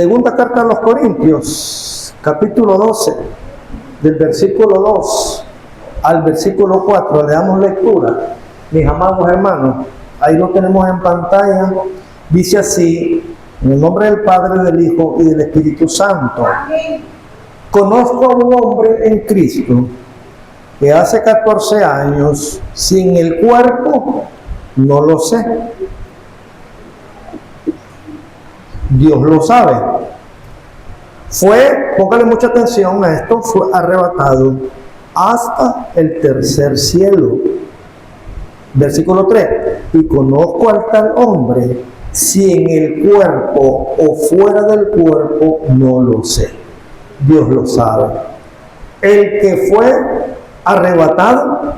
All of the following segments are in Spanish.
Segunda carta a los Corintios, capítulo 12, del versículo 2 al versículo 4, le damos lectura, mis amados hermanos. Ahí lo tenemos en pantalla. Dice así: en el nombre del Padre, del Hijo y del Espíritu Santo. Conozco a un hombre en Cristo que hace 14 años, sin el cuerpo, no lo sé. Dios lo sabe. Póngale mucha atención a esto, fue arrebatado hasta el tercer cielo. Versículo 3. Y conozco al tal hombre, si en el cuerpo o fuera del cuerpo, no lo sé. Dios lo sabe. El que fue arrebatado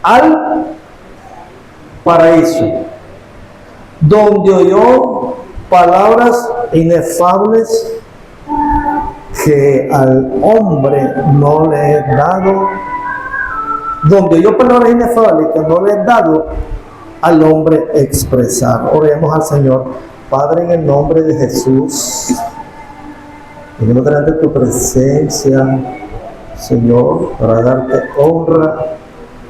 al paraíso, donde oyó palabras inefables que al hombre no le he dado, donde oyó palabras inefables que no le he dado al hombre expresar. Oremos al Señor. Padre, en el nombre de Jesús, venimos delante de tu presencia, Señor, para darte honra,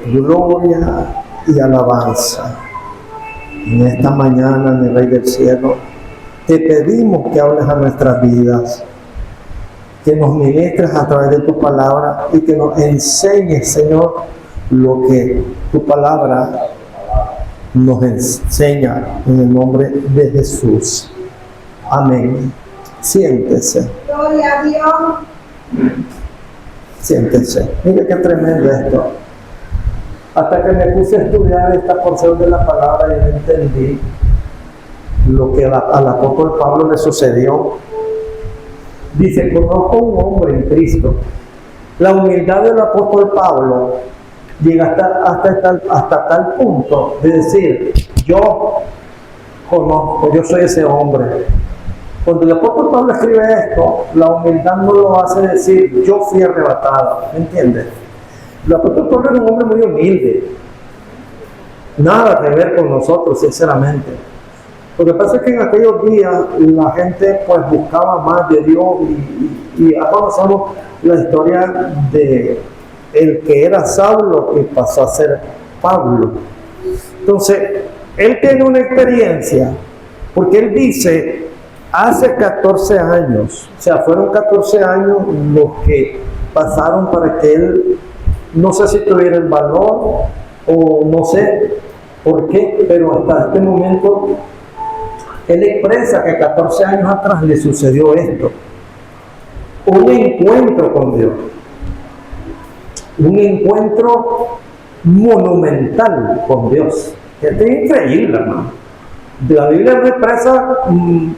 gloria y alabanza. En esta mañana, mi Rey del Cielo, te pedimos que hables a nuestras vidas, que nos ministres a través de tu palabra y que nos enseñes, Señor, lo que tu palabra nos enseña, en el nombre de Jesús. Amén. Siéntese. Gloria a Dios. Siéntese. Mire qué tremendo esto. Hasta que me puse a estudiar esta porción de la palabra, yo entendí lo que al apóstol Pablo le sucedió. Dice: conozco a un hombre en Cristo. La humildad del apóstol Pablo llega hasta tal punto de decir: yo conozco, yo soy ese hombre. Cuando el apóstol Pablo escribe esto, la humildad no lo hace decir: yo fui arrebatado. ¿Me entiendes? El apóstol Pablo era un hombre muy humilde. Nada que ver con nosotros, sinceramente. Lo que pasa es que en aquellos días la gente pues buscaba más de Dios y ya conocemos la historia de el que era Saulo y pasó a ser Pablo. Entonces, él tiene una experiencia, porque él dice: hace 14 años, o sea, fueron 14 años los que pasaron para que él, no sé si tuviera el valor o no sé por qué, pero hasta este momento él expresa que 14 años atrás le sucedió esto. Un encuentro con Dios. Un encuentro monumental con Dios. Esto es increíble, hermano. La Biblia no expresa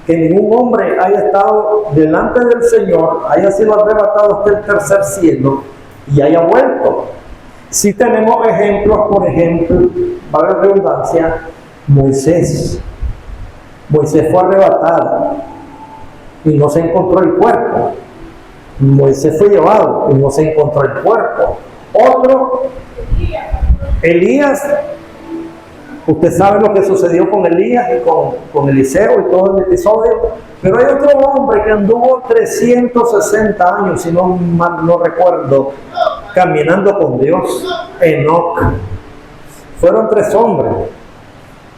que ningún hombre haya estado delante del Señor, haya sido arrebatado hasta el tercer cielo y haya vuelto. Sí tenemos ejemplos, por ejemplo, para la redundancia, Moisés. Moisés fue arrebatado y no se encontró el cuerpo. Moisés fue llevado y no se encontró el cuerpo. Otro, Elías. Usted sabe lo que sucedió con Elías y con Eliseo y todo el episodio. Pero hay otro hombre que anduvo 360 años, si no mal no recuerdo, caminando con Dios, Enoc. Fueron 3 hombres.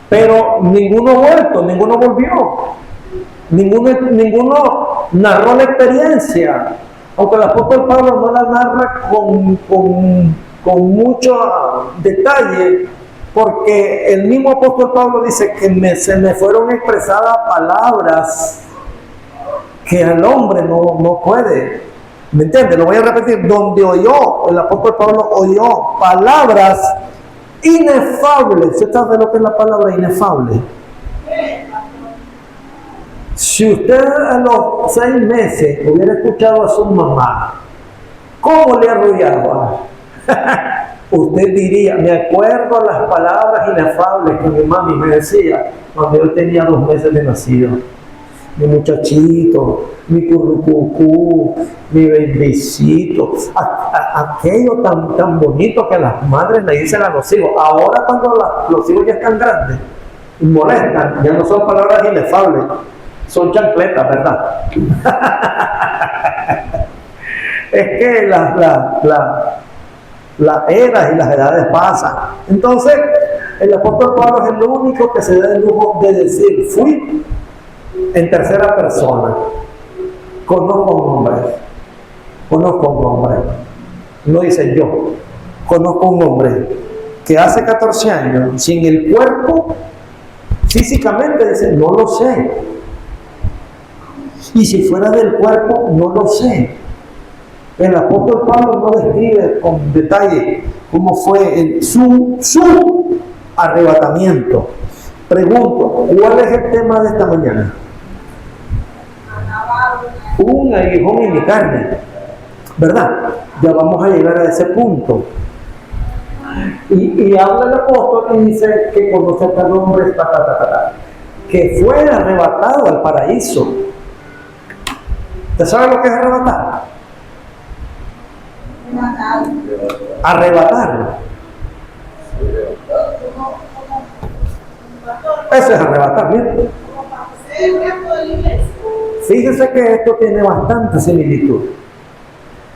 Pero ninguno volvió. Ninguno narró la experiencia. Aunque el apóstol Pablo no la narra con mucho detalle, porque el mismo apóstol Pablo dice que se me fueron expresadas palabras que el hombre no puede. ¿Me entiende? Lo voy a repetir. Donde oyó, el apóstol Pablo oyó palabras inefables. ¿Usted sabe lo que es la palabra inefable? Si usted a los 6 meses hubiera escuchado a su mamá, ¿cómo le arrullaba? Usted diría: me acuerdo las palabras inefables que mi mami me decía cuando yo tenía 2 meses de nacido. Mi muchachito, mi currucucú, mi bebecito, aquello tan bonito que las madres le dicen a los hijos. Ahora cuando los hijos ya están grandes y molestan, ya no son palabras inefables, Son chancletas, ¿verdad? Es que las eras y las edades pasan. Entonces, el apóstol Pablo es el único que se da el lujo de decir, fui en tercera persona. Conozco un hombre. No dice yo. Conozco un hombre que hace 14 años, sin el cuerpo, físicamente, dice, no lo sé. Y si fuera del cuerpo, no lo sé. El apóstol Pablo no describe con detalle cómo fue su arrebatamiento. Pregunto, ¿cuál es el tema de esta mañana? Un aguijón en mi carne, ¿verdad? Ya vamos a llegar a ese punto. Y habla el apóstol y dice que conoce a tal hombre, que fue arrebatado al paraíso. ¿Usted sabe lo que es arrebatar? Arrebatar. Eso es arrebatar, ¿bien? Fíjense que esto tiene bastante similitud.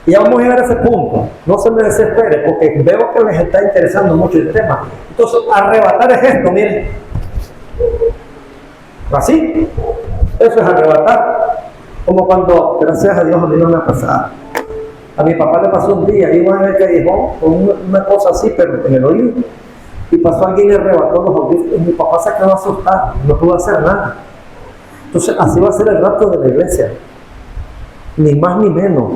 Y ya vamos a llegar a ese punto. No se me desespere, porque veo que les está interesando mucho el tema. Entonces, arrebatar es esto, miren. Así. Eso es arrebatar. Como cuando, gracias a Dios, a mí no me ha pasado. A mi papá le pasó un día, iba en el callejón con una cosa así, pero en el oído. Y pasó alguien y le arrebató los oídos. Y mi papá se quedó asustado, no pudo hacer nada. Entonces, así va a ser el rapto de la iglesia. Ni más ni menos.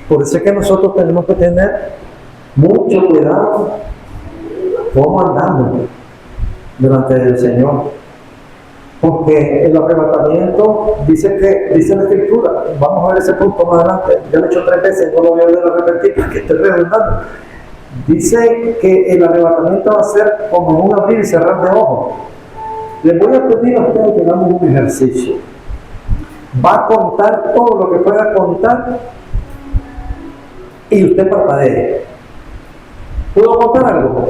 Por eso es que nosotros tenemos que tener mucho cuidado cómo andamos delante del Señor. Porque el arrebatamiento dice la Escritura, vamos a ver ese punto más adelante, ya lo he hecho 3 veces, no lo voy a volver a repetir porque estoy redundando. Dice que el arrebatamiento va a ser como un abrir y cerrar de ojos. Les voy a pedir a ustedes que hagamos un ejercicio. Va a contar todo lo que pueda contar y usted parpadee. ¿Puedo contar algo?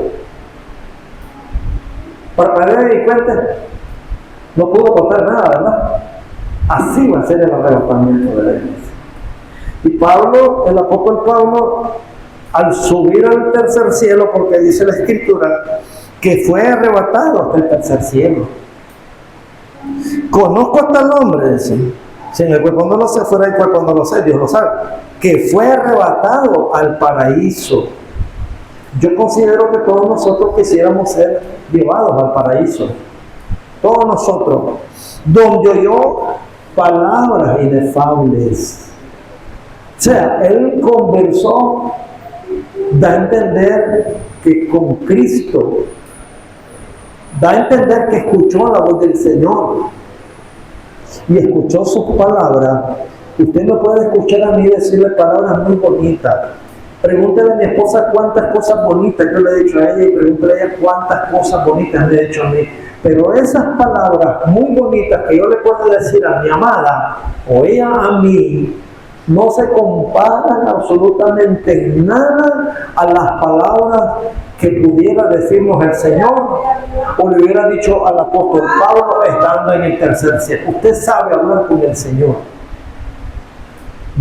Parpadee y cuente. No pudo contar nada, ¿verdad? Así va a ser el arrebatamiento de la iglesia. Y Pablo, el apóstol Pablo, al subir al tercer cielo, porque dice la Escritura que fue arrebatado hasta el tercer cielo. Conozco a tal hombre, dice. Si en el cuerpo no lo sé, fuera del cuerpo no lo sé, Dios lo sabe. Que fue arrebatado al paraíso. Yo considero que todos nosotros quisiéramos ser llevados al paraíso. Todos nosotros, donde oyó palabras inefables. O sea, él conversó, da a entender que con Cristo, da a entender que escuchó la voz del Señor y escuchó sus palabras. Usted no puede escuchar a mí decirle palabras muy bonitas. Pregúntele a mi esposa cuántas cosas bonitas yo le he dicho a ella y pregúntele a ella cuántas cosas bonitas le he dicho a mí. Pero esas palabras muy bonitas que yo le puedo decir a mi amada o ella a mí no se comparan absolutamente en nada a las palabras que pudiera decirnos el Señor o le hubiera dicho al apóstol Pablo estando en el tercer cielo. Usted sabe hablar con el Señor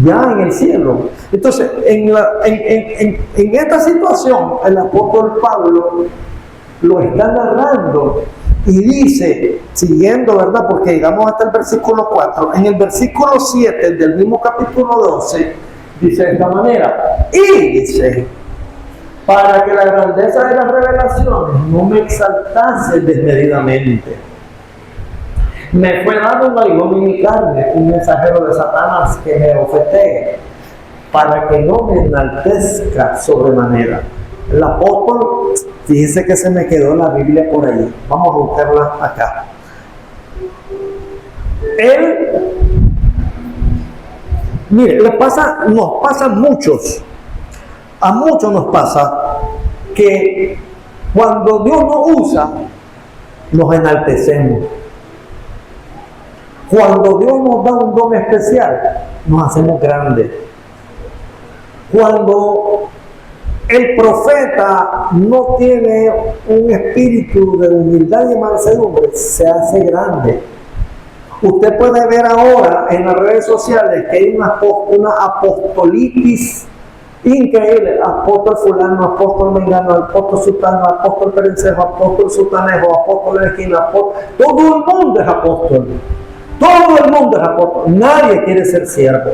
ya en el cielo. Entonces, en esta situación, el apóstol Pablo lo está narrando y dice, siguiendo, ¿verdad? Porque llegamos hasta el versículo 4. En el versículo 7 del mismo capítulo 12, dice de esta manera, y dice, para que la grandeza de las revelaciones no me exaltase desmedidamente, me fue dado un aguijón en mi carne, un mensajero de Satanás que me ofetee, para que no me enaltezca sobremanera. El apóstol, fíjense que se me quedó la Biblia por ahí. Vamos a buscarla acá. Él, mire, nos pasa a muchos nos pasa que cuando Dios nos usa, nos enaltecemos. Cuando Dios nos da un don especial, nos hacemos grandes. Cuando el profeta no tiene un espíritu de humildad y mansedumbre, se hace grande. Usted puede ver ahora en las redes sociales que hay una apostolitis increíble. Apóstol fulano, apóstol mengano, apóstol sutano, apóstol perencejo, apóstol sutanejo, apóstol esquina, apóstol. Todo el mundo es apóstol. Todo el mundo es apóstol. Nadie quiere ser siervo.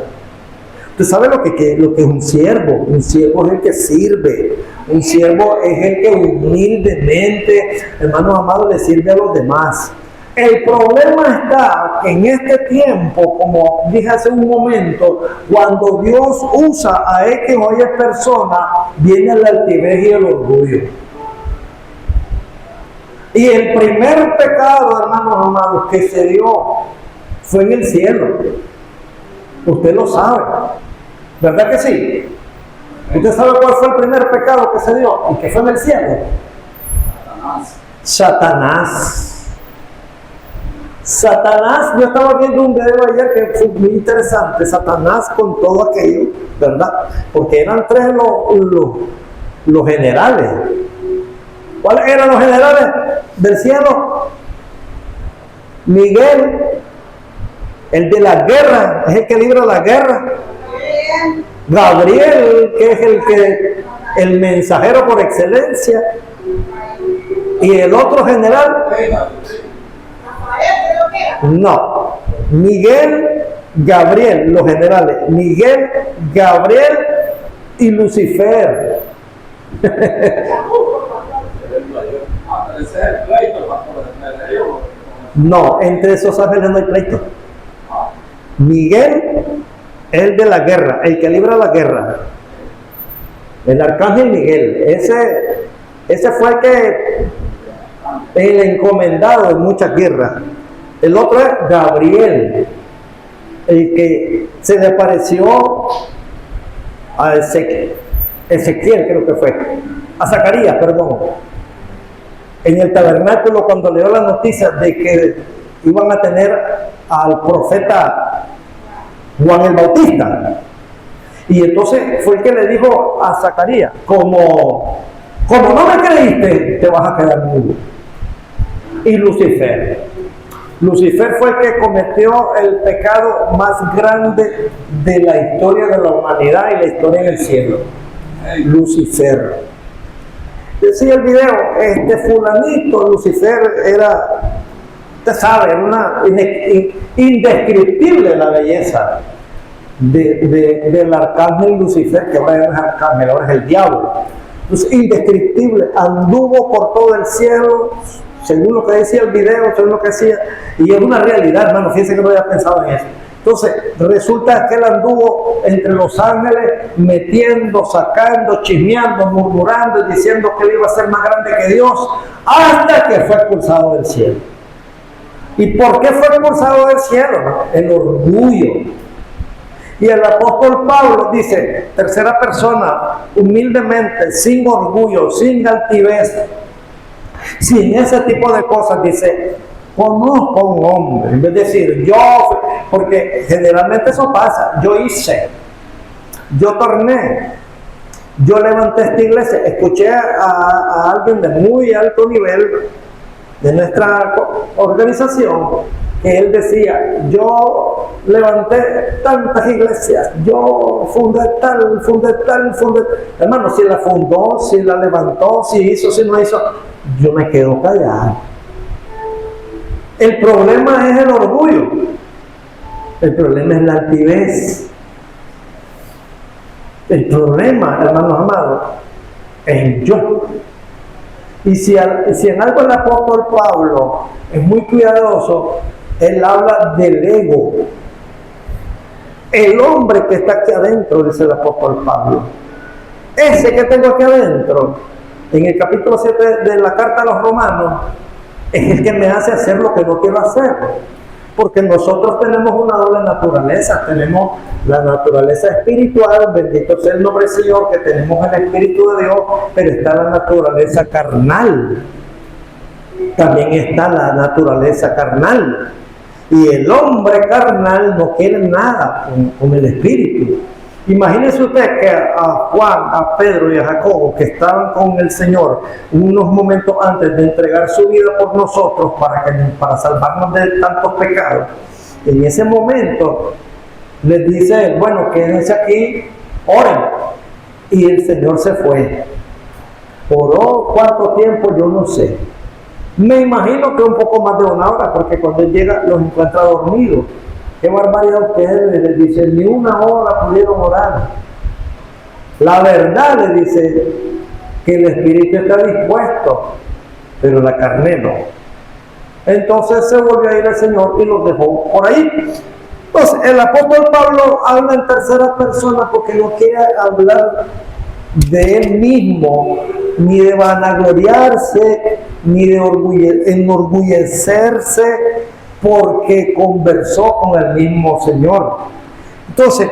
¿Usted sabe lo que es un siervo? Un siervo es el que sirve. Un siervo es el que humildemente, hermanos amados, le sirve a los demás. El problema está que en este tiempo, como dije hace un momento, cuando Dios usa a X o Y persona, viene la altivez y el orgullo. Y el primer pecado, hermanos amados, que se dio fue en el cielo. Usted lo sabe, ¿verdad que sí? ¿Usted sabe cuál fue el primer pecado que se dio y que fue en el cielo? Satanás. Satanás, yo estaba viendo un video ayer que fue muy interesante, Satanás con todo aquello, ¿verdad? Porque eran tres los generales. ¿Cuáles eran los generales del cielo? Miguel, el de la guerra, es el que libra la guerra. Gabriel, que es el mensajero por excelencia. Y el otro general, no, Miguel, Gabriel, los generales, Miguel, Gabriel y Lucifer. No, entre esos ángeles no hay pleito. Miguel, el de la guerra, el que libra la guerra. El arcángel Miguel, ese fue el encomendado en muchas guerras. El otro es Gabriel, el que se le apareció a Ezequiel, creo que fue, a Zacarías, perdón, en el tabernáculo cuando le dio la noticia de que iban a tener al profeta Juan el Bautista. Y entonces fue el que le dijo a Zacarías, como no me creíste, te vas a quedar mudo. Y Lucifer fue el que cometió el pecado más grande de la historia de la humanidad y la historia en el cielo. Lucifer. Decía el video, fulanito, Lucifer era, usted sabe, era una indescriptible la belleza del arcángel Lucifer, que ahora no es arcángel, ahora es el diablo. Entonces, indescriptible, anduvo por todo el cielo, según lo que decía el video, según lo que decía, y es una realidad, hermano, fíjense que no había pensado en eso. Entonces, resulta que él anduvo entre los ángeles, metiendo, sacando, chismeando, murmurando, y diciendo que él iba a ser más grande que Dios, hasta que fue expulsado del cielo. ¿Y por qué fue expulsado del cielo? El orgullo. Y el apóstol Pablo dice, tercera persona, humildemente, sin orgullo, sin altivez, sin ese tipo de cosas, dice, conozco a un hombre, en vez de decir yo, porque generalmente eso pasa, yo hice, yo torné, yo levanté esta iglesia. Escuché a alguien de muy alto nivel de nuestra organización, que él decía, yo levanté tantas iglesias, yo fundé tal. Hermano, si la fundó, si la levantó, si hizo, si no hizo, yo me quedo callado. El problema es el orgullo. El problema es la altivez. El problema, hermanos amados, es el yo. Y si en algo el apóstol Pablo es muy cuidadoso, él habla del ego. El hombre que está aquí adentro, dice el apóstol Pablo. Ese que tengo aquí adentro, en el capítulo 7 de la carta a los Romanos, es el que me hace hacer lo que no quiero hacer. Porque nosotros tenemos una doble naturaleza. Tenemos la naturaleza espiritual, bendito sea el nombre del Señor, que tenemos el Espíritu de Dios, pero está la naturaleza carnal. También está la naturaleza carnal. Y el hombre carnal no quiere nada con el Espíritu. Imagínese usted que a Juan, a Pedro y a Jacobo, que estaban con el Señor unos momentos antes de entregar su vida por nosotros para salvarnos de tantos pecados, En ese momento les dice, bueno, quédense aquí, oren. Y el Señor se fue. Oró cuánto tiempo, yo no sé. Me imagino que un poco más de una hora, porque cuando él llega los encuentra dormidos. Qué barbaridad ustedes, les dice, ni una hora pudieron orar. La verdad, le dice, que el espíritu está dispuesto, pero la carne no. Entonces se volvió a ir al Señor y los dejó por ahí. Entonces el apóstol Pablo habla en tercera persona porque no quiere hablar de él mismo, ni de vanagloriarse, ni de enorgullecerse, porque conversó con el mismo Señor. Entonces,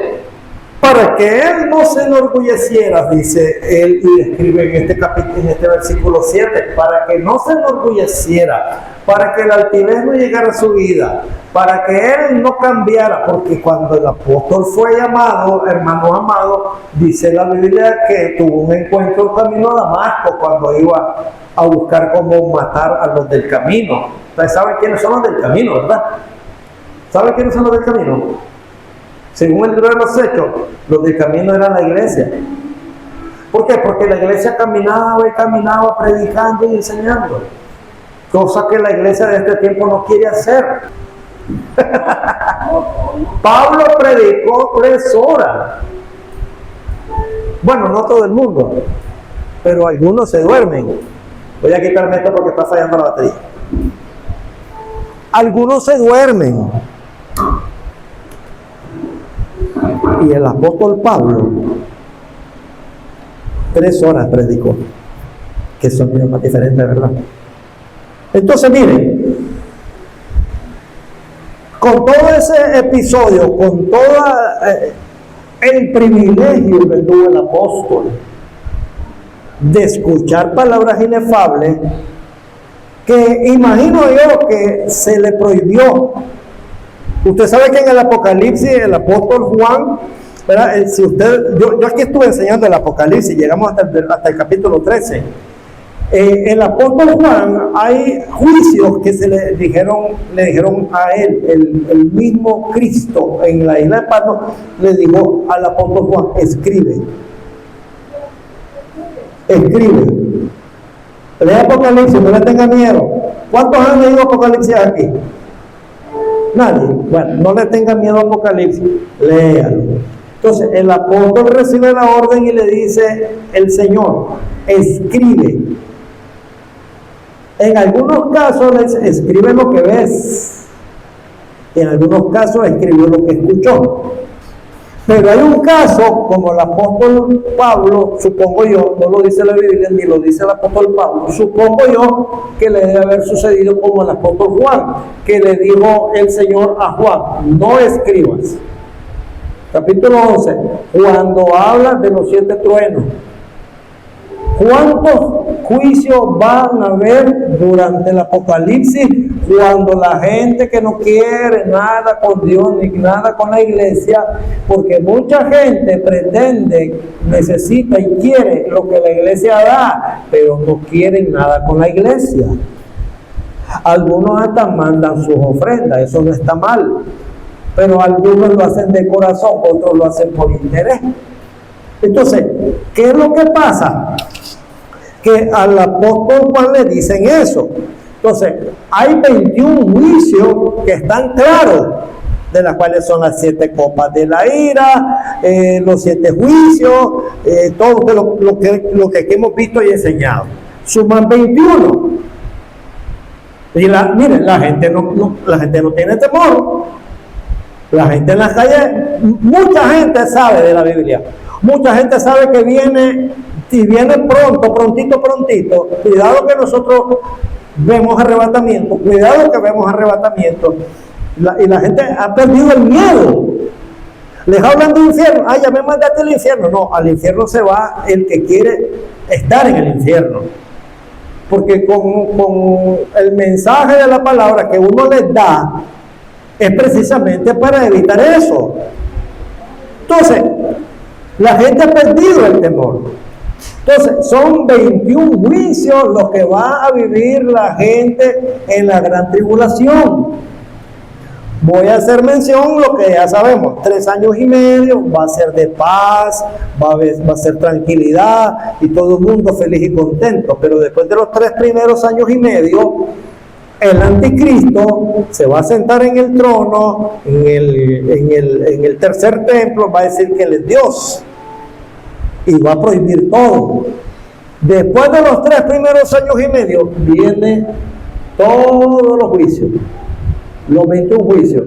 para que él no se enorgulleciera, dice él y escribe en este capítulo, en este versículo 7, para que no se enorgulleciera, para que el altivez no llegara a su vida, para que él no cambiara, porque cuando el apóstol fue llamado, hermano amado, dice la Biblia que tuvo un encuentro camino a Damasco cuando iba a buscar cómo matar a los del camino. Ustedes saben quiénes son los del camino, ¿verdad? ¿Saben quiénes son los del camino? Según el libro de los Hechos, los del camino eran la iglesia. ¿Por qué? Porque la iglesia caminaba y caminaba predicando y enseñando. Cosa que la iglesia de este tiempo no quiere hacer. Pablo predicó 3 horas. Bueno, no todo el mundo, pero algunos se duermen. Voy a quitarme esto porque está fallando la batería. Algunos se duermen. Y el apóstol Pablo 3 horas predicó, que son idiomas diferentes, ¿verdad? Entonces miren, con todo ese episodio, con todo el privilegio que tuvo el apóstol de escuchar palabras inefables, que imagino yo que se le prohibió. Usted sabe que en el Apocalipsis el apóstol Juan, ¿verdad? Si usted, yo aquí estuve enseñando el Apocalipsis, llegamos hasta el capítulo 13. El apóstol Juan, hay juicios que le dijeron a él, el mismo Cristo en la isla de Patmos le dijo al apóstol Juan, escribe. Lea Apocalipsis, no le tenga miedo. ¿Cuántos han leído Apocalipsis aquí? Nadie. Bueno, no le tenga miedo a Apocalipsis, léalo. Entonces el apóstol recibe la orden y le dice el Señor, escribe. En algunos casos les escribe lo que ves, y en algunos casos escribió lo que escuchó. Pero hay un caso, como el apóstol Pablo, supongo yo, no lo dice la Biblia ni lo dice el apóstol Pablo, supongo yo que le debe haber sucedido como el apóstol Juan, que le dijo el Señor a Juan, no escribas. Capítulo 11, cuando habla de los 7 truenos, ¿cuántos juicios van a haber durante el Apocalipsis cuando la gente que no quiere nada con Dios ni nada con la iglesia, porque mucha gente pretende, necesita y quiere lo que la iglesia da, pero no quieren nada con la iglesia? Algunos hasta mandan sus ofrendas, eso no está mal, pero algunos lo hacen de corazón, otros lo hacen por interés. Entonces, ¿qué es lo que pasa? Que al apóstol Juan le dicen eso. Entonces, hay 21 juicios que están claros, de las cuales son las 7 copas de la ira, los 7 juicios, todo lo que aquí hemos visto y enseñado. Suman 21. Y miren, la gente no tiene temor. La gente en las calles, mucha gente sabe de la Biblia. Mucha gente sabe que viene, y viene prontito. Cuidado que nosotros vemos arrebatamiento, cuidado que vemos arrebatamiento. Y la gente ha perdido el miedo. Les hablan de infierno. Ya me mandaste al infierno. No, al infierno se va el que quiere estar en el infierno. Porque con el mensaje de la palabra que uno les da, es precisamente para evitar eso. Entonces, la gente ha perdido el temor. Entonces, son 21 juicios los que va a vivir la gente en la gran tribulación. Voy a hacer mención lo que ya sabemos, 3 años y medio, va a ser de paz, va a ser tranquilidad y todo el mundo feliz y contento. Pero después de los 3 primeros años y medio, el anticristo se va a sentar en el trono, en el tercer templo, va a decir que él es Dios y va a prohibir todo. Después de los 3 primeros años y medio, viene todos los juicios, los 21 juicios.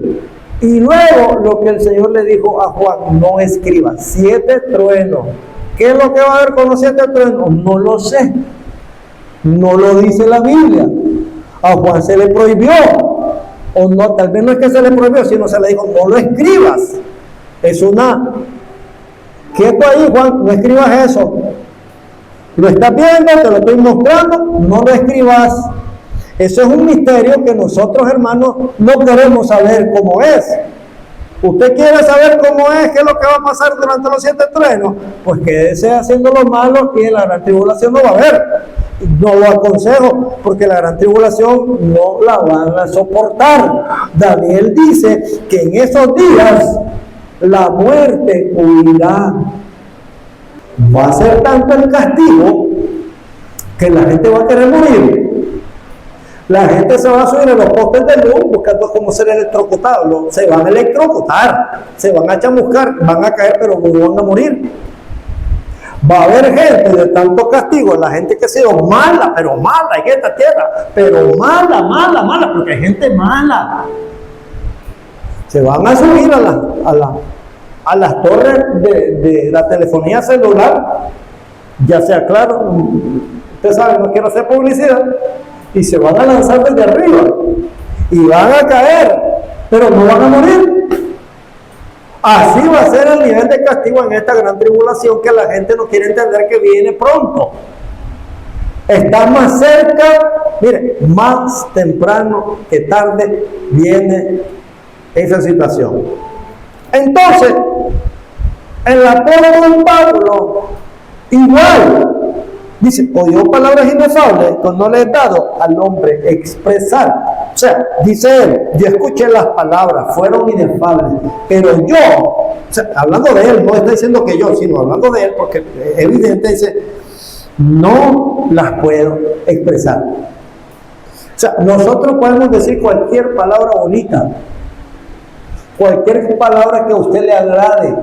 Y luego lo que el Señor le dijo a Juan: no escriba 7 truenos. ¿Qué es lo que va a haber con los 7 truenos? No lo sé, no lo dice la Biblia. A Juan se le prohibió, o no, tal vez no es que se le prohibió, sino se le dijo: no lo escribas. Es una, quieto ahí, Juan, no escribas eso. Lo estás viendo, te lo estoy mostrando, no lo escribas. Eso es un misterio que nosotros, hermanos, no queremos saber cómo es. ¿Usted quiere saber cómo es? ¿Qué es lo que va a pasar durante los 7 truenos? Pues quédese haciendo lo malo y en la gran tribulación no va a haber. No lo aconsejo, porque la gran tribulación no la van a soportar. Daniel dice que en esos días la muerte huirá. Va a ser tanto el castigo que la gente va a querer morir. La gente se va a subir a los postes de luz buscando cómo ser electrocutados. Se van a electrocutar, se van a chamuscar, van a caer, pero no van a morir. Va a haber gente de tanto castigo, la gente que ha sido mala, pero mala en esta tierra, pero mala, porque hay gente mala. Se van a subir a las torres de la telefonía celular, ya sea claro, usted sabe, no quiero hacer publicidad, y se van a lanzar desde arriba, y van a caer, pero no van a morir. Así va a ser el nivel de castigo en esta gran tribulación, que la gente no quiere entender que viene pronto. Está más cerca, mire, más temprano que tarde viene esa situación. Entonces, el apóstol Pablo, igual, dice: oyó palabras inefables que no le he dado al hombre expresar. O sea, dice él: yo escuché las palabras, fueron inefables, pero yo, o sea, hablando de él, no está diciendo que yo, sino hablando de él, porque es evidente, dice: no las puedo expresar. O sea, nosotros podemos decir cualquier palabra bonita, cualquier palabra que a usted le agrade,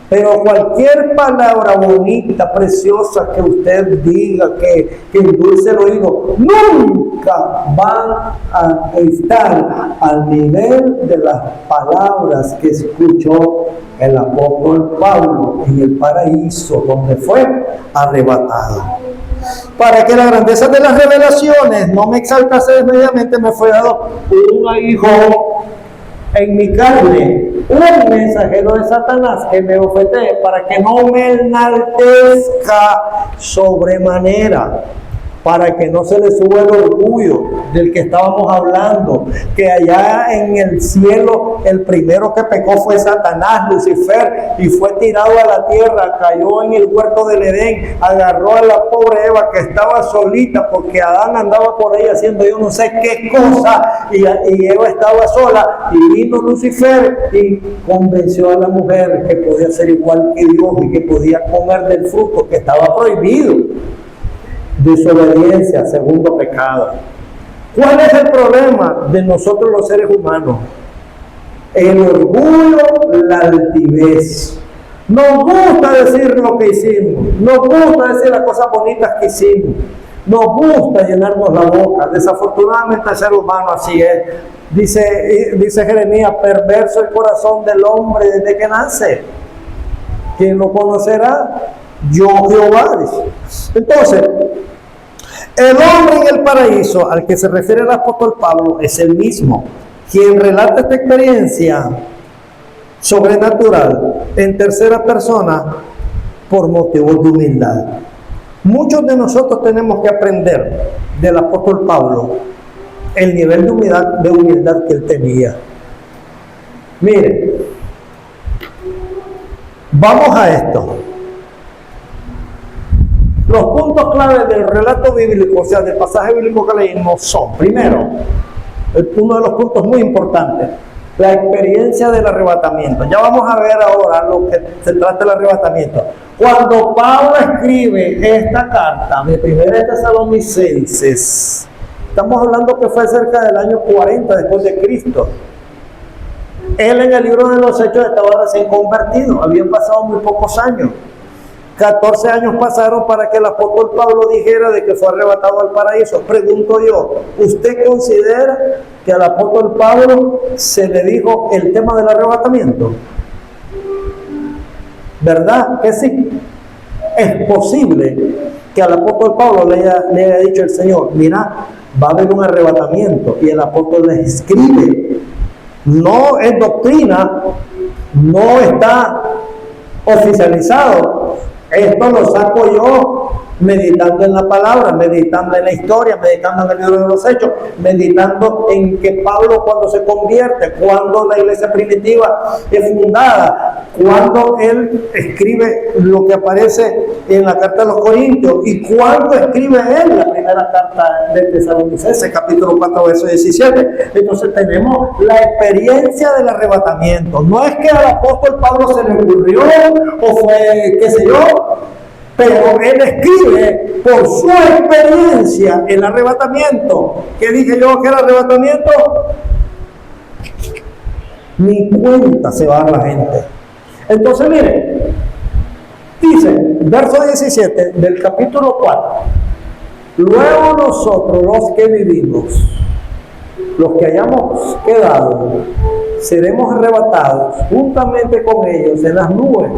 pero cualquier palabra bonita, preciosa que usted diga, que endulce el oído, nunca van a estar al nivel de las palabras que escuchó el apóstol Pablo en el paraíso, donde fue arrebatado. Para que la grandeza de las revelaciones no me exaltase desmedidamente, me fue dado un hijo en mi carne, un mensajero de Satanás que me ofrece para que no me enaltezca sobremanera, para que no se le suba el orgullo del que estábamos hablando, que allá en el cielo el primero que pecó fue Satanás, Lucifer, y fue tirado a la tierra, cayó en el huerto del Edén, agarró a la pobre Eva que estaba solita porque Adán andaba por ahí haciendo yo no sé qué cosa, y Eva estaba sola, y vino Lucifer y convenció a la mujer que podía ser igual que Dios y que podía comer del fruto que estaba prohibido. Desobediencia, segundo pecado. ¿Cuál es el problema de nosotros los seres humanos? El orgullo, la altivez. Nos gusta decir lo que hicimos, nos gusta decir las cosas bonitas que hicimos, nos gusta llenarnos la boca. Desafortunadamente el ser humano así es. Dice Jeremías: perverso el corazón del hombre desde que nace. ¿Quién lo conocerá? Yo, Jehová, dice. Entonces, el hombre en el paraíso al que se refiere el apóstol Pablo es el mismo, quien relata esta experiencia sobrenatural en tercera persona por motivos de humildad. Muchos de nosotros tenemos que aprender del apóstol Pablo el nivel de humildad que él tenía. Mire, vamos a esto. Los puntos claves del relato bíblico, o sea, del pasaje bíblico que leímos son: primero, uno de los puntos muy importantes, La experiencia del arrebatamiento. Ya vamos a ver ahora lo que se trata del arrebatamiento. Cuando Pablo escribe esta carta de 1 Tesalonicenses, estamos hablando que fue cerca del año 40 después de Cristo. Él en el libro de los Hechos estaba recién convertido, habían pasado muy pocos años. 14 años pasaron para que el apóstol Pablo dijera de que fue arrebatado al paraíso. Pregunto yo, ¿usted considera que al apóstol Pablo se le dijo el tema del arrebatamiento? ¿Verdad que sí? Es posible que al apóstol Pablo le haya dicho el Señor, mira, va a haber un arrebatamiento, y el apóstol le escribe. No es doctrina, no está oficializado. Esto lo saco yo meditando en la palabra, meditando en la historia, meditando en el libro de los Hechos, meditando en que Pablo cuando se convierte, cuando la iglesia primitiva es fundada, cuando él escribe lo que aparece en la carta de los Corintios y cuando escribe él la primera carta de Tesalonicenses, capítulo 4, verso 17. Entonces tenemos la experiencia del arrebatamiento. No es que al apóstol Pablo se le ocurrió o fue, qué sé yo, pero él escribe por su experiencia el arrebatamiento. ¿Qué dije yo que era arrebatamiento? Ni cuenta se va a dar la gente. Entonces miren, dice, verso 17 del capítulo 4. Luego nosotros los que vivimos, los que hayamos quedado, seremos arrebatados juntamente con ellos en las nubes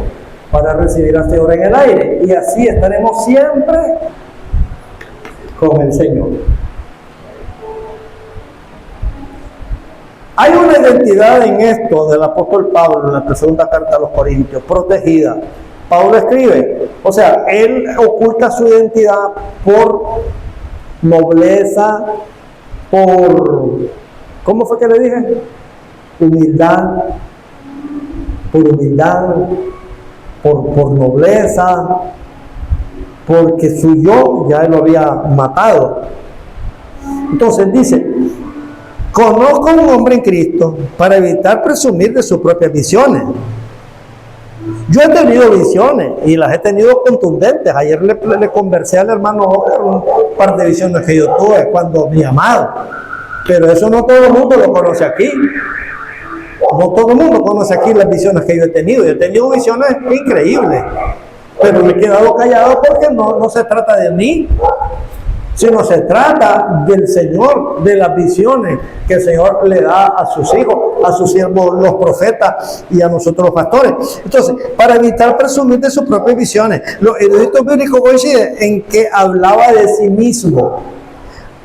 para recibir al Señor en el aire, y así estaremos siempre con el Señor. Hay una identidad en esto del apóstol Pablo en la segunda carta a los Corintios, protegida. Pablo escribe, o sea, él oculta su identidad por nobleza, por, ¿cómo fue que le dije? Humildad, por humildad, por nobleza, porque su yo ya él lo había matado. Entonces dice, conozco a un hombre en Cristo para evitar presumir de sus propias visiones. Yo he tenido visiones y las he tenido contundentes. Ayer le conversé al hermano un par de visiones que yo tuve cuando mi amado, pero eso no todo el mundo lo conoce aquí. No todo el mundo conoce aquí las visiones que yo he tenido. Yo he tenido visiones increíbles, pero me he quedado callado porque no se trata de mí, sino se trata del Señor, de las visiones que el Señor le da a sus hijos, a sus siervos, los profetas, y a nosotros los pastores. Entonces, para evitar presumir de sus propias visiones, los eruditos bíblicos coinciden en que hablaba de sí mismo.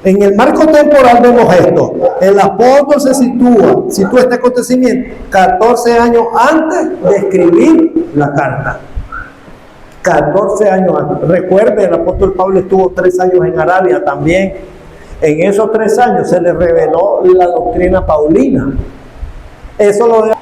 En el marco temporal vemos esto. El apóstol se sitúa este acontecimiento 14 años antes de escribir la carta. 14 años antes. Recuerde, el apóstol Pablo estuvo 3 años en Arabia también. En esos 3 años se le reveló la doctrina paulina. Eso lo de...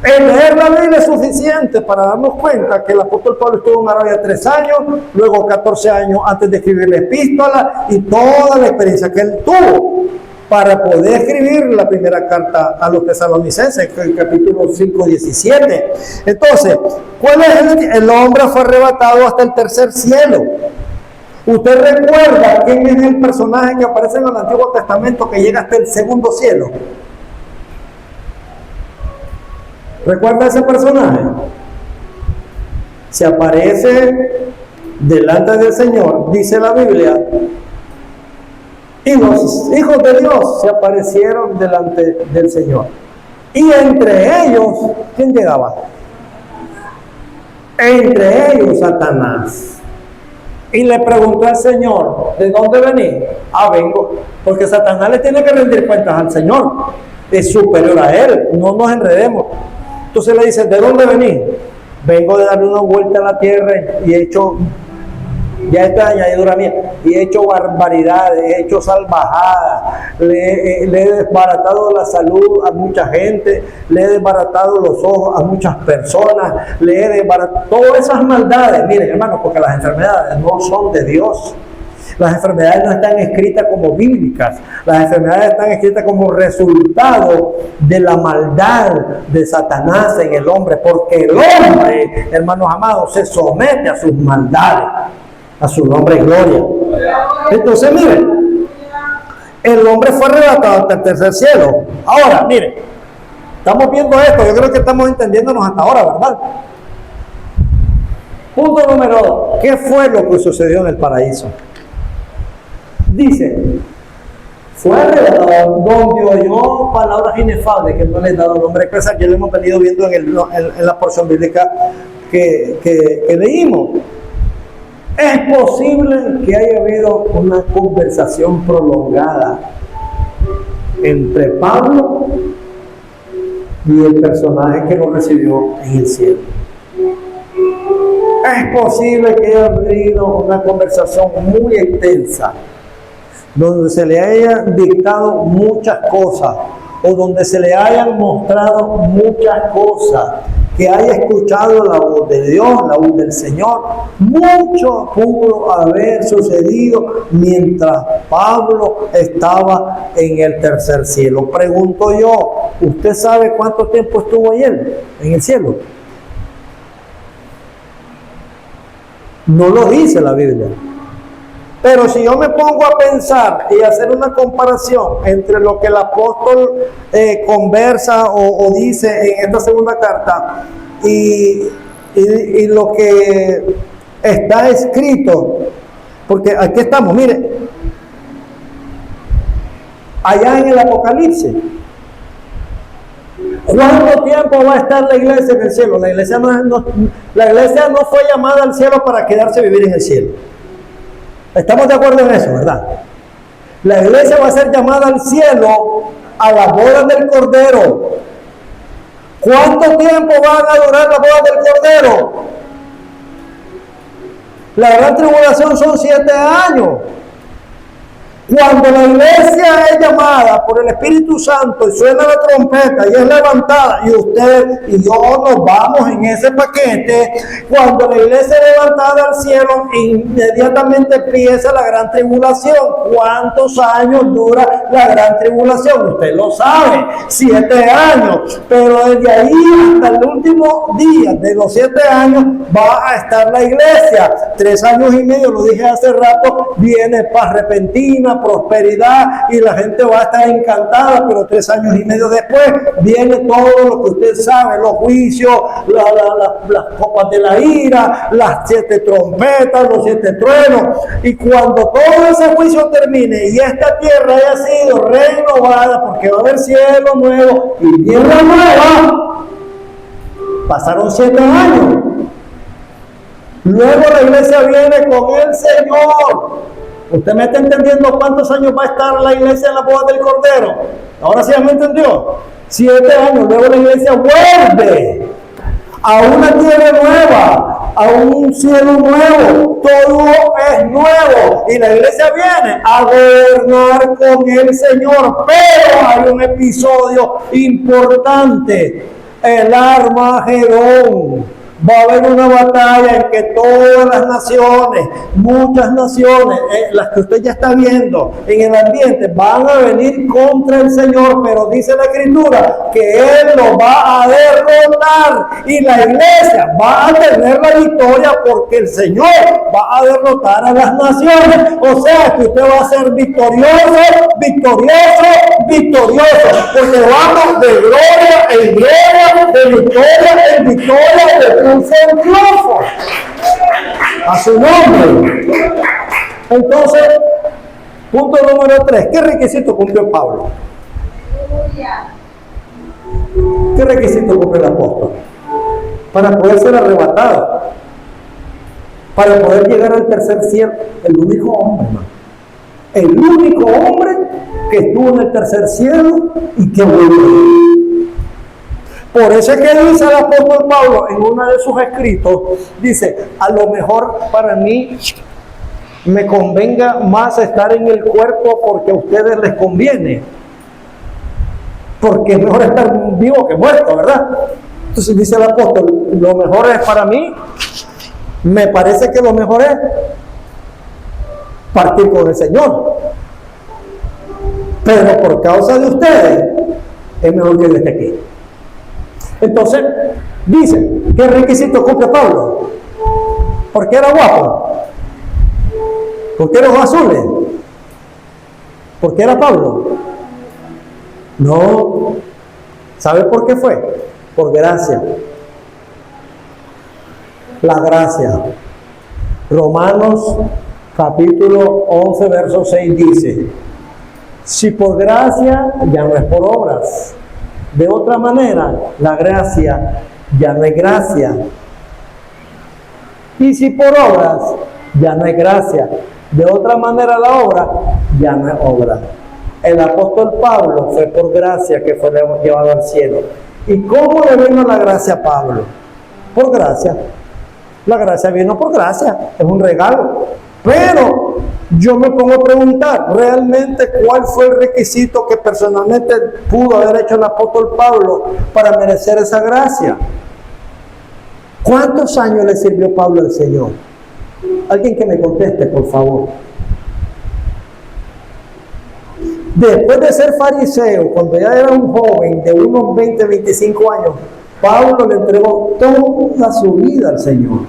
El leer la Biblia es suficiente para darnos cuenta que el apóstol Pablo estuvo en Arabia 3 años, luego 14 años antes de escribir la epístola, y toda la experiencia que él tuvo para poder escribir la primera carta a los tesalonicenses, el capítulo 5, 17. Entonces, ¿cuál es el hombre fue arrebatado hasta el tercer cielo? ¿Usted recuerda quién es el personaje que aparece en el Antiguo Testamento que llega hasta el segundo cielo? ¿Recuerda ese personaje? Se aparece delante del Señor, dice la Biblia, y los hijos de Dios se aparecieron delante del Señor. Y entre ellos, ¿quién llegaba? Entre ellos Satanás. Y le preguntó al Señor, ¿de dónde venís? Vengo. Porque Satanás le tiene que rendir cuentas al Señor. Es superior a él, no nos enredemos. Entonces le dice, ¿de dónde venís? Vengo de darle una vuelta a la tierra y he hecho, ya esta añadidura mía, y he hecho barbaridades, he hecho salvajadas, le he desbaratado la salud a mucha gente, le he desbaratado los ojos a muchas personas, le he desbaratado todas esas maldades. Miren, hermanos, porque las enfermedades no son de Dios. Las enfermedades no están escritas como bíblicas. Las enfermedades están escritas como resultado de la maldad de Satanás en el hombre. Porque el hombre, hermanos amados, se somete a sus maldades. A su nombre y gloria. Entonces, miren, el hombre fue arrebatado hasta el tercer cielo. Ahora, miren, estamos viendo esto. Yo creo que estamos entendiéndonos hasta ahora, ¿verdad? Punto número 2. ¿Qué fue lo que sucedió en el paraíso? Dice, fue arrebatado donde oyó palabras inefables que no le he dado nombre expresa, que lo hemos venido viendo en la porción bíblica que leímos. Es posible que haya habido una conversación prolongada entre Pablo y el personaje que lo recibió en el cielo. Es posible que haya habido una conversación muy extensa, donde se le hayan dictado muchas cosas, o donde se le hayan mostrado muchas cosas, que haya escuchado la voz de Dios, la voz del Señor. Mucho pudo haber sucedido mientras Pablo estaba en el tercer cielo. Pregunto yo, ¿usted sabe cuánto tiempo estuvo él en el cielo? No lo dice la Biblia. Pero si yo me pongo a pensar y hacer una comparación entre lo que el apóstol conversa o dice en esta segunda carta y lo que está escrito, porque aquí estamos, mire, allá en el Apocalipsis, ¿cuánto tiempo va a estar la iglesia en el cielo? La iglesia no fue llamada al cielo para quedarse a vivir en el cielo. Estamos de acuerdo en eso, ¿verdad? La iglesia va a ser llamada al cielo a las bodas del Cordero. ¿Cuánto tiempo van a durar las bodas del Cordero? La gran tribulación son 7 años. Cuando la iglesia es llamada por el Espíritu Santo y suena la trompeta y es levantada, y usted y yo nos vamos en ese paquete, cuando la iglesia es levantada al cielo, inmediatamente empieza la gran tribulación. ¿Cuántos años dura la gran tribulación? Usted lo sabe, 7 años, pero desde ahí hasta el último día de los 7 años va a estar la iglesia. 3 años y medio, lo dije hace rato, viene paz repentina, prosperidad, y la gente va a estar encantada, pero 3 años y medio después viene todo lo que usted sabe, los juicios, las copas de la ira, las 7 trompetas, los 7 truenos, y cuando todo ese juicio termine y esta tierra haya sido renovada, porque va a haber cielo nuevo y tierra nueva, pasaron 7 años. Luego la iglesia viene con el Señor. ¿Usted me está entendiendo cuántos años va a estar la iglesia en la boda del Cordero? Ahora sí ya me entendió. 7 años. Luego la iglesia vuelve a una tierra nueva, a un cielo nuevo. Todo es nuevo. Y la iglesia viene a gobernar con el Señor. Pero hay un episodio importante. El Armagedón. Va a haber una batalla en que todas las naciones, muchas naciones, las que usted ya está viendo en el ambiente, van a venir contra el Señor, pero dice la Escritura que Él lo va a derrotar y la iglesia va a tener la victoria porque el Señor va a derrotar a las naciones. O sea que usted va a ser victorioso, victorioso, victorioso, porque vamos de gloria en gloria, de victoria en victoria, de un triunfo a su nombre. Entonces, punto número 3. ¿Qué requisito cumplió Pablo? ¿Qué requisito cumplió el apóstol? Para poder ser arrebatado, para poder llegar al tercer cielo. El único hombre, hermano, el único hombre que estuvo en el tercer cielo y que volvió. Por eso es que dice el apóstol Pablo en uno de sus escritos, dice, a lo mejor para mí me convenga más estar en el cuerpo porque a ustedes les conviene. Porque es mejor estar vivo que muerto, ¿verdad? Entonces dice el apóstol, lo mejor es para mí, me parece que lo mejor es partir con el Señor. Pero por causa de ustedes, es mejor que yo esté aquí. Entonces, dice, ¿qué requisito cumple Pablo? Porque era guapo, porque era ojos azules, porque era Pablo. No, ¿sabe por qué fue? Por gracia. La gracia. Romanos capítulo 11, verso 6 dice, si por gracia, ya no es por obras. De otra manera, la gracia ya no es gracia. Y si por obras, ya no es gracia. De otra manera, la obra ya no es obra. El apóstol Pablo fue por gracia que fue llevado al cielo. ¿Y cómo le vino la gracia a Pablo? Por gracia. La gracia vino por gracia, es un regalo. Pero yo me pongo a preguntar, ¿realmente cuál fue el requisito que personalmente pudo haber hecho el apóstol Pablo para merecer esa gracia? ¿Cuántos años le sirvió Pablo al Señor? Alguien que me conteste, por favor. Después de ser fariseo, cuando ya era un joven de unos 20, 25 años, Pablo le entregó toda su vida al Señor.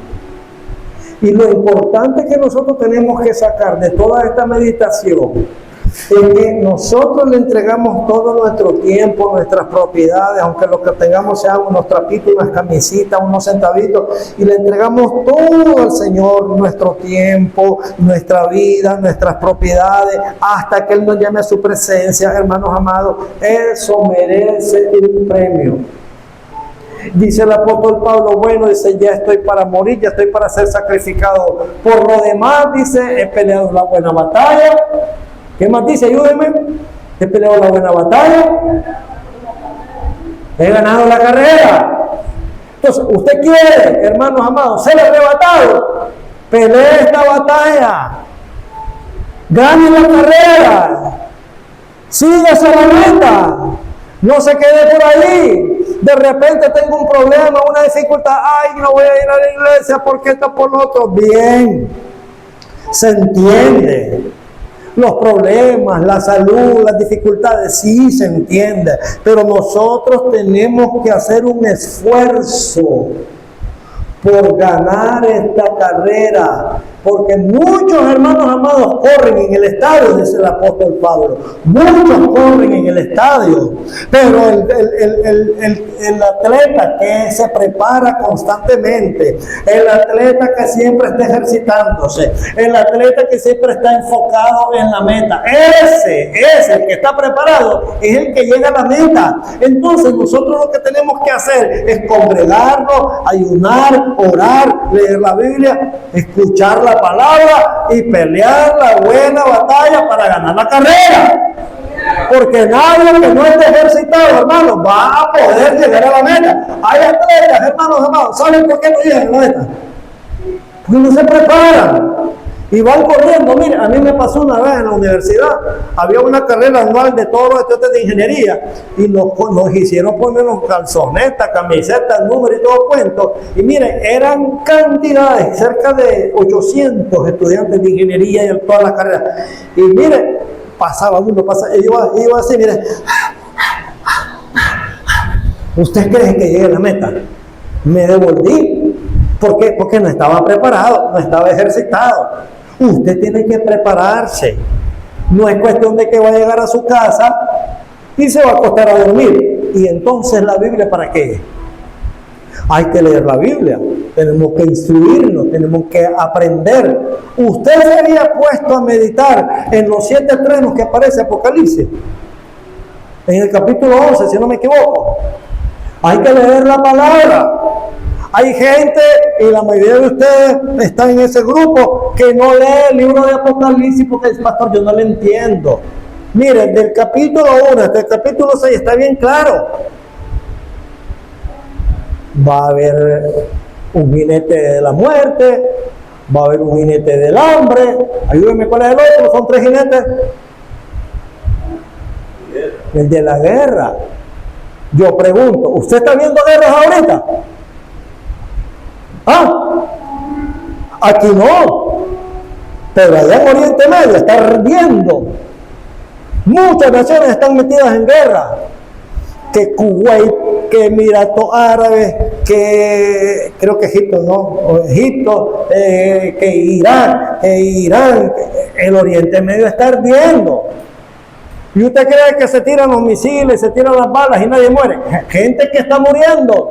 Y lo importante que nosotros tenemos que sacar de toda esta meditación es que nosotros le entregamos todo nuestro tiempo, nuestras propiedades, aunque lo que tengamos sean unos trapitos, unas camisitas, unos centavitos, y le entregamos todo al Señor, nuestro tiempo, nuestra vida, nuestras propiedades, hasta que Él nos llame a su presencia, hermanos amados. Eso merece un premio. Dice el apóstol Pablo, bueno, dice, ya estoy para morir, ya estoy para ser sacrificado. Por lo demás, dice, he peleado la buena batalla. ¿Qué más dice? Ayúdenme. He peleado la buena batalla. He ganado la carrera. Entonces, usted quiere, hermanos amados, ser arrebatado. Pelee esta batalla. Gane la carrera. Sígase la meta. No se quede por ahí. De repente tengo un problema, una dificultad. Ay, no voy a ir a la iglesia porque esto por lo otro. Bien. Se entiende. Los problemas, la salud, las dificultades, sí se entiende. Pero nosotros tenemos que hacer un esfuerzo por ganar esta carrera. Porque muchos hermanos amados corren en el estadio, dice el apóstol Pablo. Muchos corren en el estadio. Pero el atleta que se prepara constantemente, el atleta que siempre está ejercitándose, el atleta que siempre está enfocado en la meta, ese el que está preparado, es el que llega a la meta. Entonces nosotros lo que tenemos que hacer es congregarnos, ayunar, orar, leer la Biblia, escuchar la palabra y pelear la buena batalla para ganar la carrera. Porque nadie que no esté ejercitado, hermanos, va a poder llegar a la meta. Hay atletas, hermanos amados, ¿saben por qué no llegan a la meta? Porque no se preparan y van corriendo. Mire, a mí me pasó una vez en la universidad, había una carrera anual de todos los estudiantes de ingeniería y nos hicieron ponernos calzonetas, camisetas, números y todo cuento. Y mire, eran cantidades, cerca de 800 estudiantes de ingeniería en todas las carreras. Y mire, pasaba uno, iba así, mire. ¿Usted cree que llegue a la meta? Me devolví. ¿Por qué? Porque no estaba preparado, no estaba ejercitado. Usted tiene que prepararse. No es cuestión de que va a llegar a su casa y se va a acostar a dormir. Y entonces la Biblia, ¿para qué? Hay que leer la Biblia. Tenemos que instruirnos, tenemos que aprender. Usted se había puesto a meditar en los 7 trenos que aparece Apocalipsis. En el capítulo 11, si no me equivoco. Hay que leer la palabra. Hay gente, y la mayoría de ustedes están en ese grupo, que no lee el libro de Apocalipsis porque dice, pastor, yo no lo entiendo. Miren, del capítulo 1 hasta el capítulo 6 está bien claro. Va a haber un jinete de la muerte, va a haber un jinete del hambre. Ayúdenme, ¿cuál es el otro? Son 3 jinetes. El de la guerra. Yo pregunto, ¿usted está viendo guerras ahorita? ¿Ah? Aquí no. Pero allá en Oriente Medio está ardiendo. Muchas naciones están metidas en guerra. Que Kuwait, que Emiratos Árabes, que creo que Egipto, ¿no? O Egipto, que Irak, que Irán, el Oriente Medio está ardiendo. ¿Y usted cree que se tiran los misiles, se tiran las balas y nadie muere? Gente que está muriendo.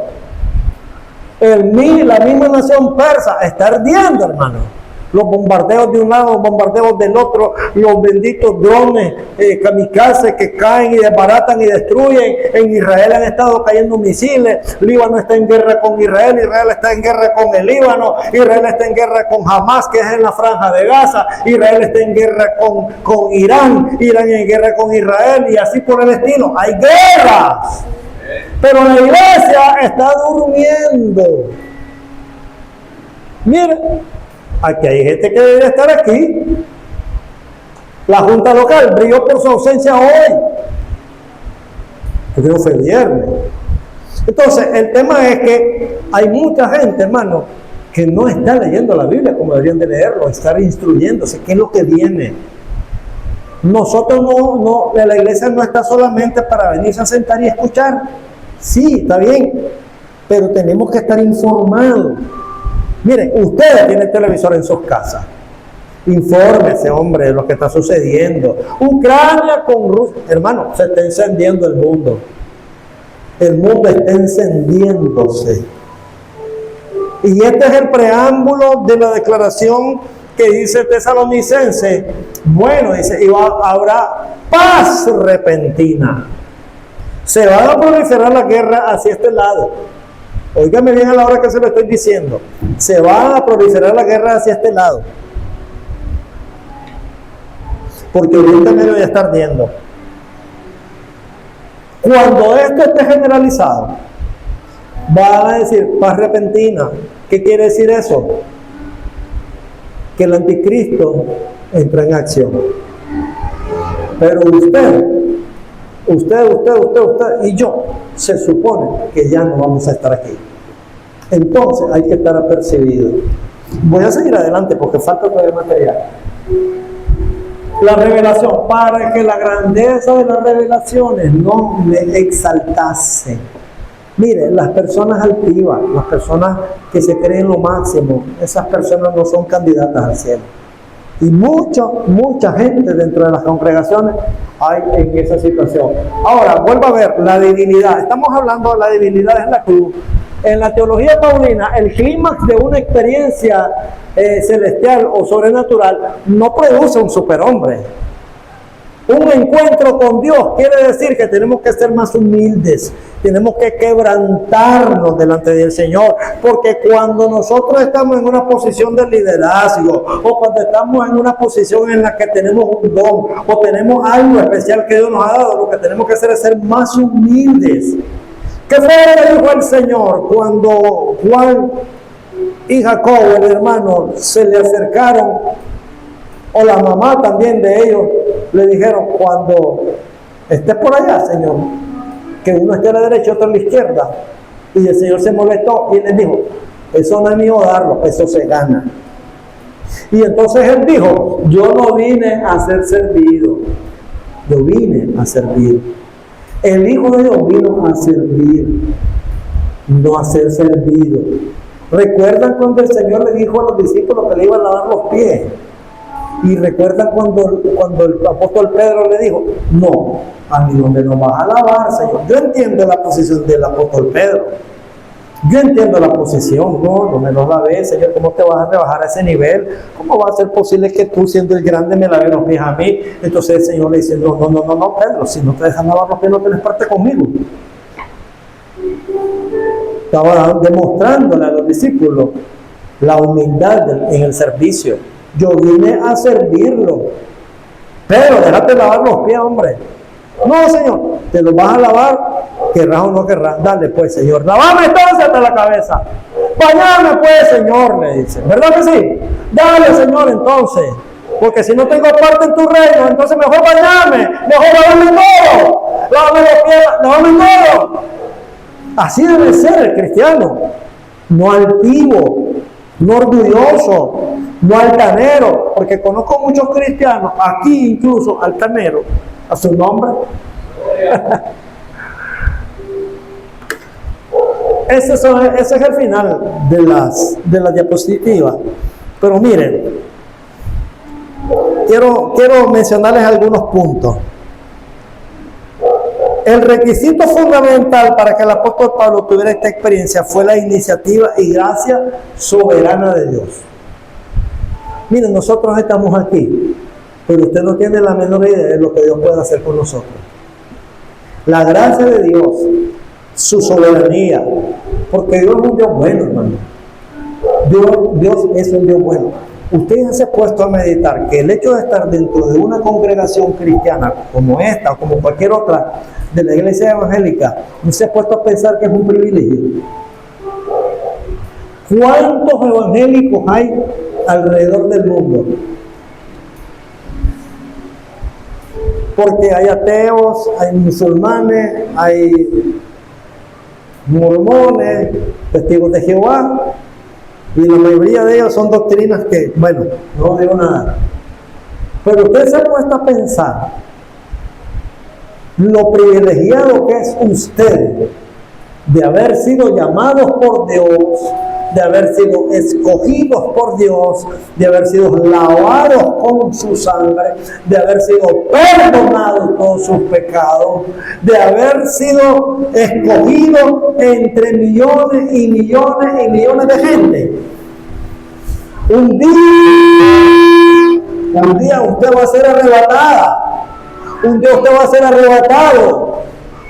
La misma nación persa está ardiendo, hermano. Los bombardeos de un lado, los bombardeos del otro, los benditos drones kamikazes que caen y desbaratan y destruyen. En Israel han estado cayendo misiles. Líbano está en guerra con Israel, Israel está en guerra con el Líbano, Israel está en guerra con Hamas, que es en la franja de Gaza, Israel está en guerra con Irán, Irán en guerra con Israel y así por el estilo. Hay guerras, pero la iglesia está durmiendo. Miren, aquí hay gente que debería estar aquí. La Junta Local brilló por su ausencia hoy. Creo que fue viernes. Entonces, el tema es que hay mucha gente, hermano, que no está leyendo la Biblia como deberían de leerlo, estar instruyéndose qué es lo que viene. Nosotros la iglesia no está solamente para venirse a sentar y escuchar. Sí, está bien, pero tenemos que estar informados. Miren, ustedes tienen televisor en sus casas. Infórmese, hombre, de lo que está sucediendo. Ucrania con Rusia. Hermano, se está encendiendo el mundo. El mundo está encendiéndose. Y este es el preámbulo de la declaración que dice Tesalonicense. Bueno, dice, habrá paz repentina. Se va a proliferar la guerra hacia este lado. Óigame bien a la hora que se lo estoy diciendo. Se va a proliferar la guerra hacia este lado. Porque Oriente Medio ya está ardiendo. Cuando esto esté generalizado, van a decir paz repentina. ¿Qué quiere decir eso? Que el anticristo entra en acción. Pero usted y yo, se supone que ya no vamos a estar aquí. Entonces hay que estar apercibido. Voy a seguir adelante porque falta todavía material. La revelación, para que la grandeza de las revelaciones no me exaltase. Mire, las personas altivas, las personas que se creen lo máximo, esas personas no son candidatas al cielo. Y mucha gente dentro de las congregaciones hay en esa situación. Ahora, vuelvo a ver, la divinidad. Estamos hablando de la divinidad en la cruz. En la teología paulina, el clímax de una experiencia celestial o sobrenatural no produce un superhombre. Un encuentro con Dios quiere decir que tenemos que ser más humildes, tenemos que quebrantarnos delante del Señor, porque cuando nosotros estamos en una posición de liderazgo, o cuando estamos en una posición en la que tenemos un don, o tenemos algo especial que Dios nos ha dado, lo que tenemos que hacer es ser más humildes. ¿Qué fue lo que dijo el Señor cuando Juan y Jacob, el hermano, se le acercaron? O la mamá también de ellos le dijeron: cuando estés por allá, Señor, que uno esté a la derecha y otro a la izquierda. Y el Señor se molestó y les dijo: eso no es mío darlo, eso se gana. Y entonces él dijo: yo no vine a ser servido, yo vine a servir. El Hijo de Dios vino a servir, no a ser servido. ¿Recuerdan cuando el Señor le dijo a los discípulos que le iban a lavar los pies? Y recuerdan cuando el apóstol Pedro le dijo: no, a mí donde nos vas a lavar, Señor. Yo entiendo la posición del apóstol Pedro. Yo entiendo la posición. No me los lavé, Señor. ¿Cómo te vas a rebajar a ese nivel? ¿Cómo va a ser posible que tú, siendo el grande, me laves los pies a mí? Entonces el Señor le dice: no, Pedro, si no te dejan lavar los pies, no tienes parte conmigo. Estaba demostrándole a los discípulos la humildad en el servicio. Yo vine a servirlo. Pero déjate lavar los pies, hombre. No, Señor, te los vas a lavar, querrás o no querrás. Dale pues, Señor, lavame entonces hasta la cabeza. Bañame pues, Señor, le dice. ¿Verdad que sí? Dale, Señor, entonces. Porque si no tengo parte en tu reino, entonces mejor bañame, mejor lavame todo. Lávame los pies, lavame todo. Así debe ser el cristiano. No altivo, no orgulloso, no altanero, porque conozco muchos cristianos, aquí incluso altaneros, a su nombre. Ese es el final de las diapositivas. Pero miren, quiero mencionarles algunos puntos. El requisito fundamental para que el apóstol Pablo tuviera esta experiencia fue la iniciativa y gracia soberana de Dios. Miren, nosotros estamos aquí, pero usted no tiene la menor idea de lo que Dios puede hacer con nosotros. La gracia de Dios, su soberanía, porque Dios es un Dios bueno, hermano. Dios es un Dios bueno. Usted se ha puesto a meditar que el hecho de estar dentro de una congregación cristiana como esta o como cualquier otra de la iglesia evangélica, ¿no se ha puesto a pensar que es un privilegio? ¿Cuántos evangélicos hay alrededor del mundo? Porque hay ateos, hay musulmanes, hay mormones, testigos de Jehová, y la mayoría de ellos son doctrinas que, bueno, no digo nada. Pero usted se ha puesto a pensar lo privilegiado que es usted de haber sido llamados por Dios, de haber sido escogidos por Dios, de haber sido lavados con su sangre, de haber sido perdonados todos sus pecados, de haber sido escogidos entre millones y millones y millones de gente. Un día usted va a ser arrebatada. Un día usted va a ser arrebatado.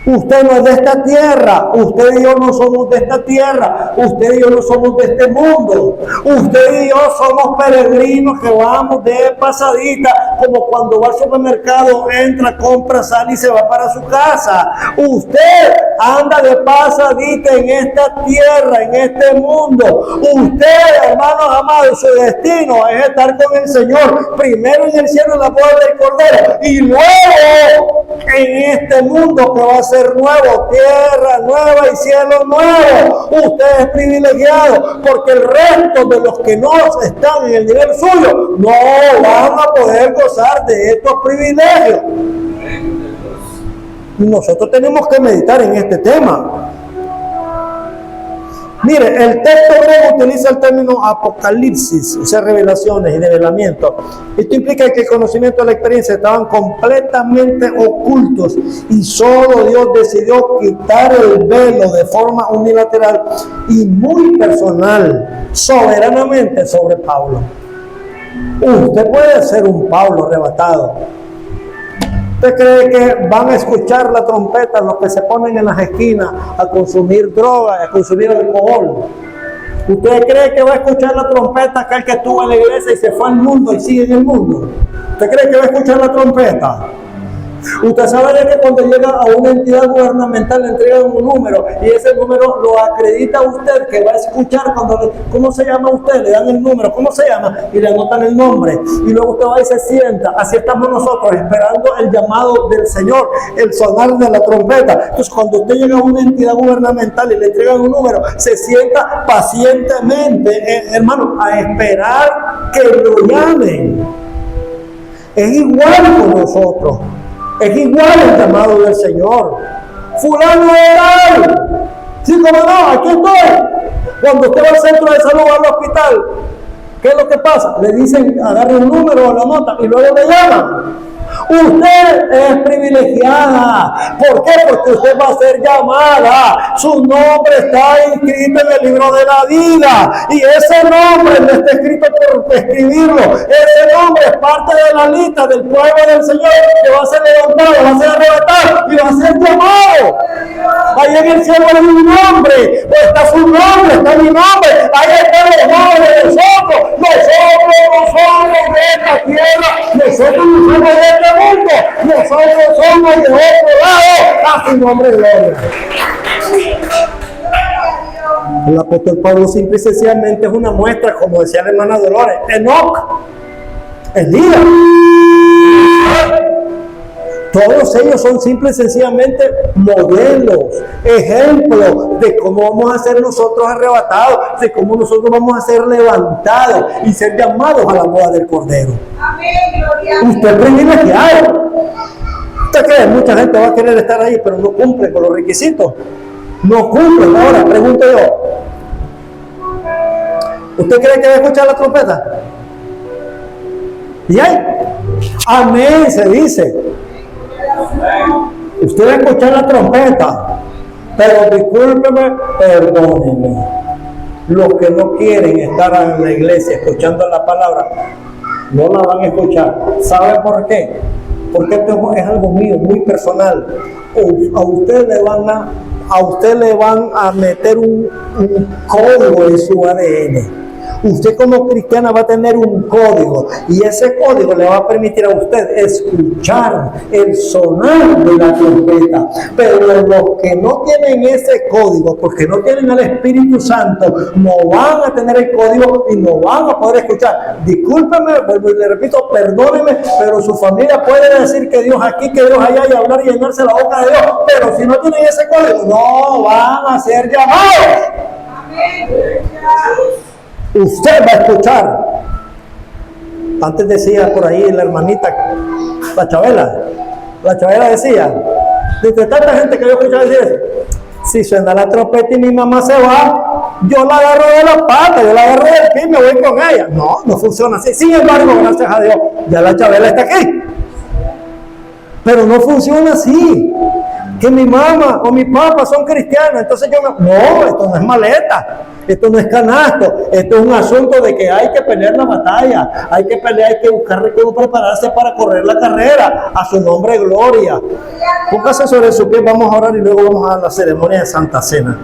Usted no es de esta tierra, usted y yo no somos de esta tierra, usted y yo no somos de este mundo, usted y yo somos peregrinos que vamos de pasadita, como cuando va al supermercado, entra, compra, sale y se va para su casa. Usted anda de pasadita en esta tierra, en este mundo. Usted, hermanos amados, su destino es estar con el Señor, primero en el cielo en la boda del Cordero, y luego en este mundo que va a ser nuevo, tierra nueva y cielo nuevo. Usted es privilegiado, porque el resto de los que no están en el nivel suyo no van a poder gozar de estos privilegios. Y nosotros tenemos que meditar en este tema. Mire, el texto griego utiliza el término apocalipsis, o sea, revelaciones y develamiento. Esto implica que el conocimiento y la experiencia estaban completamente ocultos y solo Dios decidió quitar el velo de forma unilateral y muy personal, soberanamente sobre Pablo. Usted puede ser un Pablo arrebatado. ¿Usted cree que van a escuchar la trompeta los que se ponen en las esquinas a consumir droga, a consumir alcohol? ¿Usted cree que va a escuchar la trompeta aquel que estuvo en la iglesia y se fue al mundo y sigue en el mundo? ¿Usted cree que va a escuchar la trompeta? Usted sabe de que cuando llega a una entidad gubernamental le entregan un número y ese número lo acredita usted que va a escuchar cuando ¿cómo se llama usted? Le dan el número, ¿cómo se llama? Y le anotan el nombre y luego usted va y se sienta. Así estamos nosotros esperando el llamado del Señor, el sonar de la trompeta. Entonces cuando usted llega a una entidad gubernamental y le entregan un número, se sienta pacientemente, hermano, a esperar que lo llamen. Es igual con nosotros. Es igual el llamado del Señor. Fulano de tal. Sí, como no, aquí estoy. Cuando usted va al centro de salud o al hospital, ¿qué es lo que pasa? Le dicen, agarre un número o la nota y luego le llaman. Usted es privilegiada. ¿Por qué? Porque usted va a ser llamada. Su nombre está inscrito en el libro de la vida. Y ese nombre no está escrito por escribirlo. Ese nombre es parte de la lista del pueblo del Señor que va a ser levantado, va a ser arrebatado y va a ser llamado. Ahí en el cielo hay un nombre. Está su nombre, está mi nombre. Ahí están los nombres de nosotros. Nosotros no somos de esta tierra. Nosotros no somos de este mundo. Nosotros somos de otro lado. A su nombre, gloria. El apóstol Pablo simple y sencillamente es una muestra, como decía la hermana Dolores, Enoc, Elías. Todos ellos son simple y sencillamente modelos, ejemplos de cómo vamos a ser nosotros arrebatados, de cómo nosotros vamos a ser levantados y ser llamados a la boda del Cordero. Amén, gloria a Dios. Usted es privilegiado. Usted cree, mucha gente va a querer estar ahí, pero no cumple con los requisitos. No cumple. Ahora, pregunto yo, ¿usted cree que va a escuchar la trompeta? ¿Y hay? Amén, se dice. Usted va a escuchar la trompeta, pero discúlpeme, perdónenme. Los que no quieren estar en la iglesia escuchando la palabra, no la van a escuchar. ¿Sabe por qué? Porque esto es algo mío, muy personal. A usted le van a meter un código en su ADN. Usted como cristiana va a tener un código y ese código le va a permitir a usted escuchar el sonar de la trompeta. Pero los que no tienen ese código, porque no tienen al Espíritu Santo, no van a tener el código y no van a poder escuchar. Discúlpeme, le repito, perdóneme, pero su familia puede decir que Dios aquí, que Dios allá y hablar y llenarse la boca de Dios. Pero si no tienen ese código, no van a ser llamados. Amén. Usted va a escuchar. Antes decía por ahí la hermanita, la Chabela decía, de tanta gente que yo escuchaba decir eso, si suena la trompeta y mi mamá se va, yo la agarro de la pata, yo la agarro del pie y me voy con ella. No, no funciona así. Sin embargo, gracias a Dios, ya la Chabela está aquí. Pero no funciona así. Que mi mamá o mi papá son cristianos, entonces no, esto no es maleta, esto no es canasto, esto es un asunto de que hay que pelear la batalla, hay que pelear, hay que buscar recursos, prepararse para correr la carrera, a su nombre gloria. Póngase sobre su pie, vamos a orar y luego vamos a la ceremonia de Santa Cena.